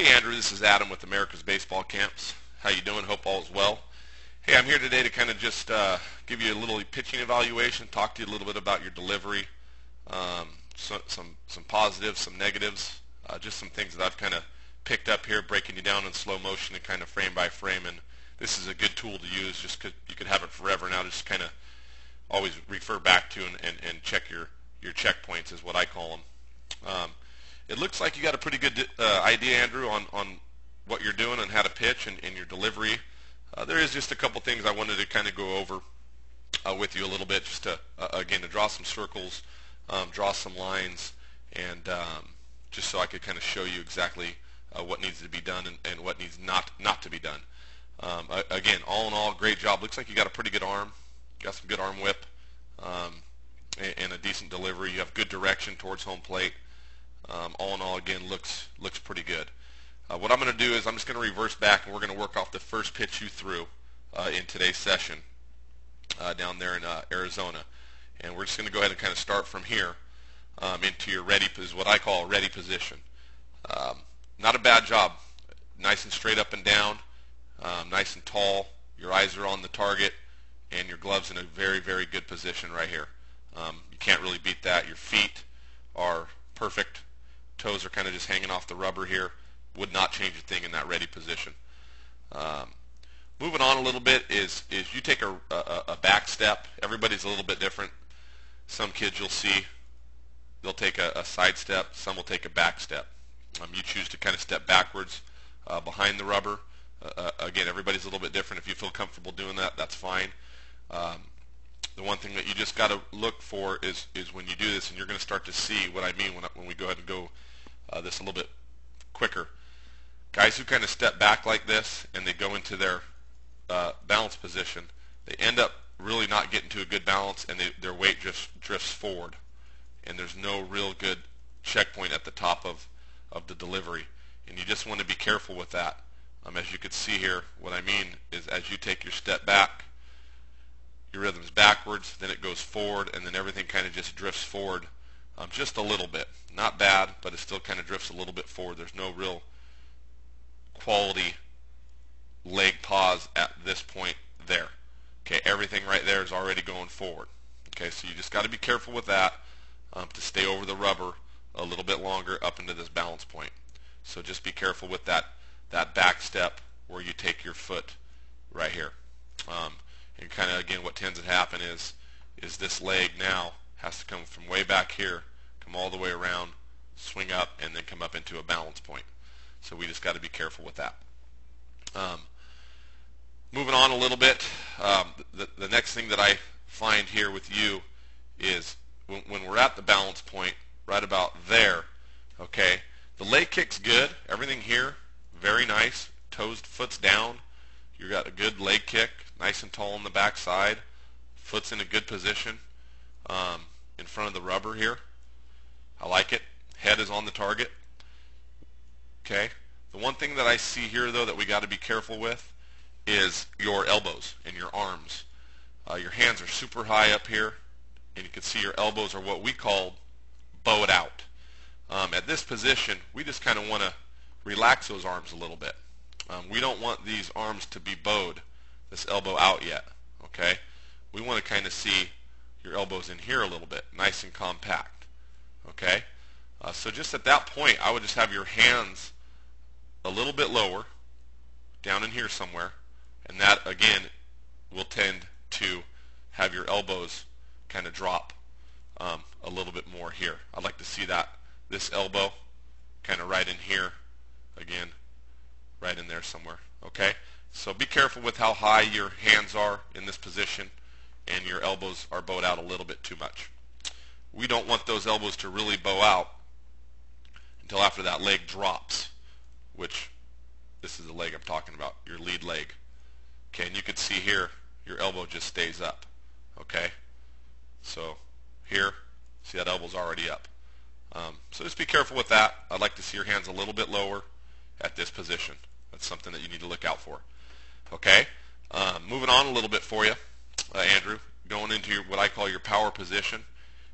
Hey Andrew, this is Adam with America's Baseball Camps. How you doing? Hope all is well. Hey, I'm here today to kind of just give you a little pitching evaluation, talk to you a little bit about your delivery, some positives, some negatives, just some things that I've kind of picked up here, breaking you down in slow motion and kind of frame by frame. And this is a good tool to use just because you could have it forever now, just kind of always refer back to and check your checkpoints is what I call them. It looks like you got a pretty good idea, Andrew, on what you're doing and how to pitch and your delivery. There is just a couple things I wanted to kind of go over with you a little bit, just to, again, to draw some circles, draw some lines, and just so I could kind of show you exactly what needs to be done and what needs not to be done. Again, all in all, great job. Looks like you got a pretty good arm. You got some good arm whip and a decent delivery. You have good direction towards home plate. All in all, again, looks pretty good. What I'm going to do is I'm just going to reverse back, and we're going to work off the first pitch you threw in today's session down there in Arizona. And we're just going to go ahead and kind of start from here into your ready, is what I call a ready position. Not a bad job. Nice and straight up and down, nice and tall. Your eyes are on the target, and your gloves in a very, very good position right here. You can't really beat that. Your feet are perfect. Toes are kind of just hanging off the rubber here. Would not change a thing in that ready position. Moving on a little bit is you take a back step. Everybody's a little bit different. Some kids you'll see, they'll take a side step. Some will take a back step. You choose to kind of step backwards behind the rubber. Again, everybody's a little bit different. If you feel comfortable doing that, that's fine. The one thing that you just got to look for is when you do this, and you're going to start to see what I mean when we go ahead and go this a little bit quicker. Guys who kind of step back like this and they go into their balance position, they end up really not getting to a good balance, and their weight just drifts forward, and there's no real good checkpoint at the top of the delivery, and you just want to be careful with that. As you can see here, what I mean is as you take your step back, your rhythm's backwards, then it goes forward, and then everything kind of just drifts forward just a little bit. Not bad, but it still kind of drifts a little bit forward. There's no real quality leg pause at this point there. Okay, everything right there is already going forward. Okay, so you just got to be careful with that to stay over the rubber a little bit longer up into this balance point. So just be careful with that back step where you take your foot right here. And kind of, again, what tends to happen is this leg now has to come from way back here, come all the way around, swing up, and then come up into a balance point. So we just got to be careful with that. Moving on a little bit, the next thing that I find here with you is when we're at the balance point, right about there, okay, the leg kick's good. Everything here, very nice. Toes, foot's down. You got a good leg kick, nice and tall on the back side. Foot's in a good position in front of the rubber here. I like it. Head is on the target. Okay. The one thing that I see here, though, that we got to be careful with is your elbows and your arms. Your hands are super high up here, and you can see your elbows are what we call bowed out. At this position, we just kind of want to relax those arms a little bit. We don't want these arms to be bowed, this elbow out yet. Okay. We want to kind of see your elbows in here a little bit, nice and compact. Okay. So just at that point, I would just have your hands a little bit lower, down in here somewhere, and that, again, will tend to have your elbows kind of drop a little bit more here. I'd like to see this elbow kind of right in here, again, right in there somewhere. Okay? So be careful with how high your hands are in this position, and your elbows are bowed out a little bit too much. We don't want those elbows to really bow out until after that leg drops, which this is the leg I'm talking about, your lead leg. Okay, and you can see here your elbow just stays up. Okay, so here, see that elbow's already up. So just be careful with that. I'd like to see your hands a little bit lower at this position. That's something that you need to look out for. Okay, moving on a little bit for you, Andrew, going into what I call your power position.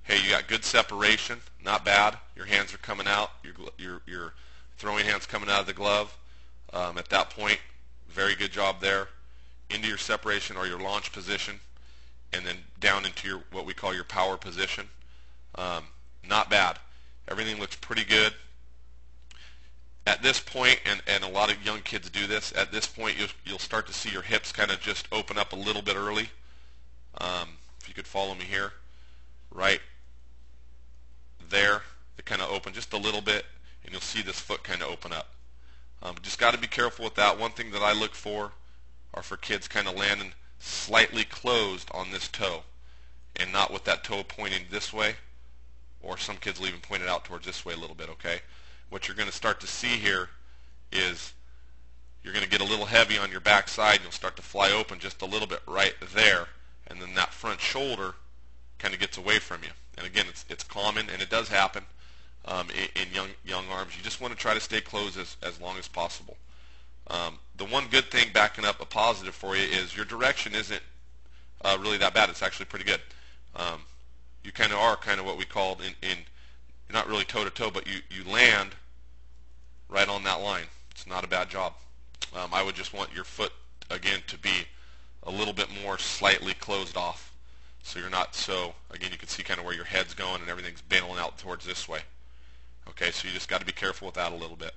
Hey, you got good separation, not bad. Your hands are coming out. Your throwing hands coming out of the glove. At that point, very good job there. Into your separation or your launch position, and then down into your what we call your power position. Not bad. Everything looks pretty good. At this point, and a lot of young kids do this, at this point you'll start to see your hips kind of just open up a little bit early. If you could follow me here, right there, they kind of open just a little bit, and you'll see this foot kind of open up. Just got to be careful with that. One thing that I look for are for kids kind of landing slightly closed on this toe, and not with that toe pointing this way, or some kids will even point it out towards this way a little bit, okay? What you're going to start to see here is you're going to get a little heavy on your back side, and you'll start to fly open just a little bit right there, and then that front shoulder kind of gets away from you. And again, it's common, and it does happen in young arms. You just want to try to stay closed as long as possible. The one good thing backing up a positive for you is your direction isn't really that bad. It's actually pretty good. You kind of are kind of what we called in you're not really toe-to-toe, but you land right on that line. It's not a bad job. I would just want your foot, again, to be a little bit more slightly closed off. So you're not so, again, you can see kind of where your head's going and everything's bailing out towards this way. Okay, so you just got to be careful with that a little bit.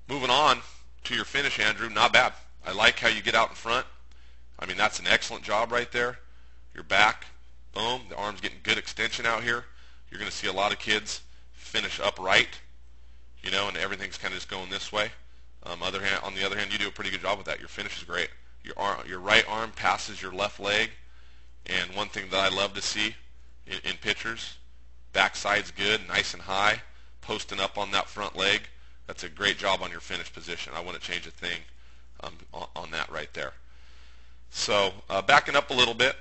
Moving on to your finish, Andrew, not bad. I like how you get out in front. I mean, that's an excellent job right there. Your back, boom, the arm's getting good extension out here. You're going to see a lot of kids finish upright, you know, and everything's kind of just going this way. On the other hand, you do a pretty good job with that. Your finish is great. Your right arm passes your left leg, and one thing that I love to see in pitchers, backside's good, nice and high, posting up on that front leg. That's a great job on your finish position. I wouldn't change a thing on that right there. So backing up a little bit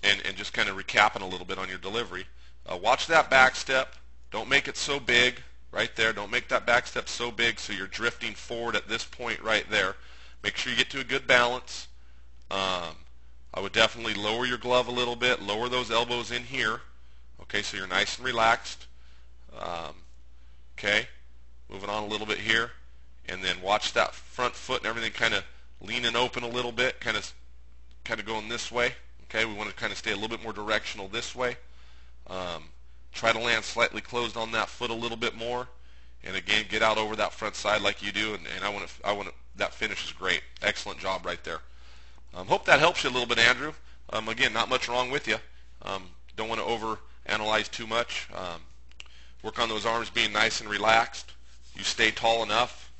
and just kind of recapping a little bit on your delivery. Watch that back step. Don't make it so big right there. Don't make that back step so big so you're drifting forward at this point right there. Make sure you get to a good balance. I would definitely lower your glove a little bit. Lower those elbows in here. Okay, so you're nice and relaxed. Okay. Moving on a little bit here, and then watch that front foot and everything kind of leaning open a little bit, kind of going this way. Okay, we want to kind of stay a little bit more directional this way. Try to land slightly closed on that foot a little bit more, and again, get out over that front side like you do. And that finish is great. Excellent job right there. Hope that helps you a little bit, Andrew. Again, not much wrong with you. Don't want to over-analyze too much. Work on those arms being nice and relaxed. You stay tall enough.